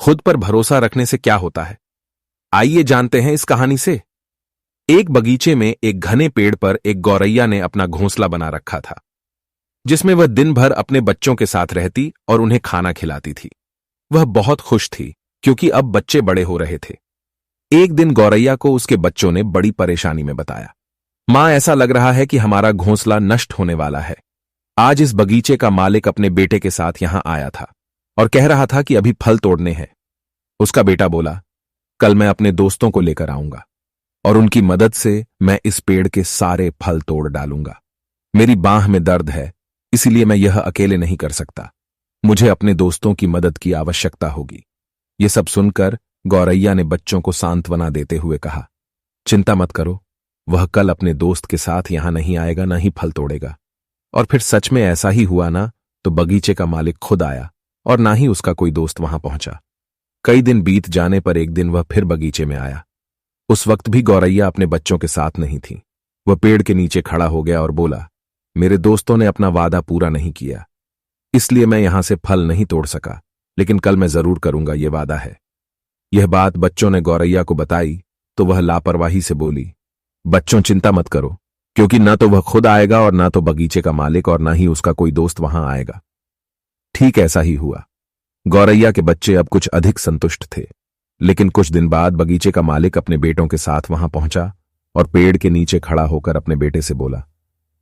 खुद पर भरोसा रखने से क्या होता है, आइए जानते हैं इस कहानी से। एक बगीचे में एक घने पेड़ पर एक गौरैया ने अपना घोंसला बना रखा था, जिसमें वह दिन भर अपने बच्चों के साथ रहती और उन्हें खाना खिलाती थी। वह बहुत खुश थी क्योंकि अब बच्चे बड़े हो रहे थे। एक दिन गौरैया को उसके बच्चों ने बड़ी परेशानी में बताया, मां, ऐसा लग रहा है कि हमारा घोंसला नष्ट होने वाला है। आज इस बगीचे का मालिक अपने बेटे के साथ यहां आया था और कह रहा था कि अभी फल तोड़ने हैं। उसका बेटा बोला, कल मैं अपने दोस्तों को लेकर आऊंगा और उनकी मदद से मैं इस पेड़ के सारे फल तोड़ डालूंगा। मेरी बांह में दर्द है, इसीलिए मैं यह अकेले नहीं कर सकता। मुझे अपने दोस्तों की मदद की आवश्यकता होगी। ये सब सुनकर गौरैया ने बच्चों को सांत्वना देते हुए कहा, चिंता मत करो, वह कल अपने दोस्त के साथ यहां नहीं आएगा, न ही फल तोड़ेगा। और फिर सच में ऐसा ही हुआ ना, तो बगीचे का मालिक खुद आया और ना ही उसका कोई दोस्त वहां पहुंचा। कई दिन बीत जाने पर एक दिन वह फिर बगीचे में आया। उस वक्त भी गौरैया अपने बच्चों के साथ नहीं थी। वह पेड़ के नीचे खड़ा हो गया और बोला, मेरे दोस्तों ने अपना वादा पूरा नहीं किया, इसलिए मैं यहां से फल नहीं तोड़ सका, लेकिन कल मैं जरूर करूंगा, यह वादा है। यह बात बच्चों ने गौरैया को बताई तो वह लापरवाही से बोली, बच्चों चिंता मत करो, क्योंकि न तो वह खुद आएगा और न तो बगीचे का मालिक और न ही उसका कोई दोस्त वहां आएगा। ठीक ऐसा ही हुआ। गौरैया के बच्चे अब कुछ अधिक संतुष्ट थे, लेकिन कुछ दिन बाद बगीचे का मालिक अपने बेटों के साथ वहां पहुंचा और पेड़ के नीचे खड़ा होकर अपने बेटे से बोला,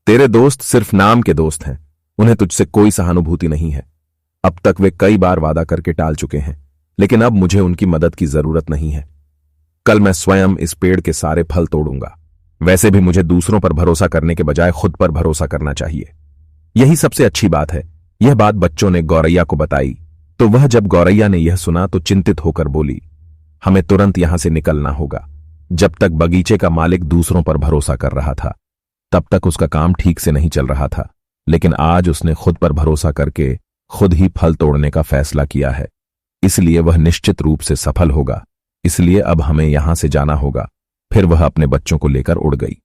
तेरे दोस्त सिर्फ नाम के दोस्त हैं, उन्हें तुझसे कोई सहानुभूति नहीं है। अब तक वे कई बार वादा करके टाल चुके हैं, लेकिन अब मुझे उनकी मदद की जरूरत नहीं है। कल मैं स्वयं इस पेड़ के सारे फल तोड़ूंगा। वैसे भी मुझे दूसरों पर भरोसा करने के बजाय खुद पर भरोसा करना चाहिए। यही सबसे अच्छी बात है। यह बात बच्चों ने गौरैया को बताई तो वह जब गौरैया ने यह सुना तो चिंतित होकर बोली, हमें तुरंत यहां से निकलना होगा। जब तक बगीचे का मालिक दूसरों पर भरोसा कर रहा था, तब तक उसका काम ठीक से नहीं चल रहा था, लेकिन आज उसने खुद पर भरोसा करके खुद ही फल तोड़ने का फैसला किया है, इसलिए वह निश्चित रूप से सफल होगा। इसलिए अब हमें यहां से जाना होगा। फिर वह अपने बच्चों को लेकर उड़ गई।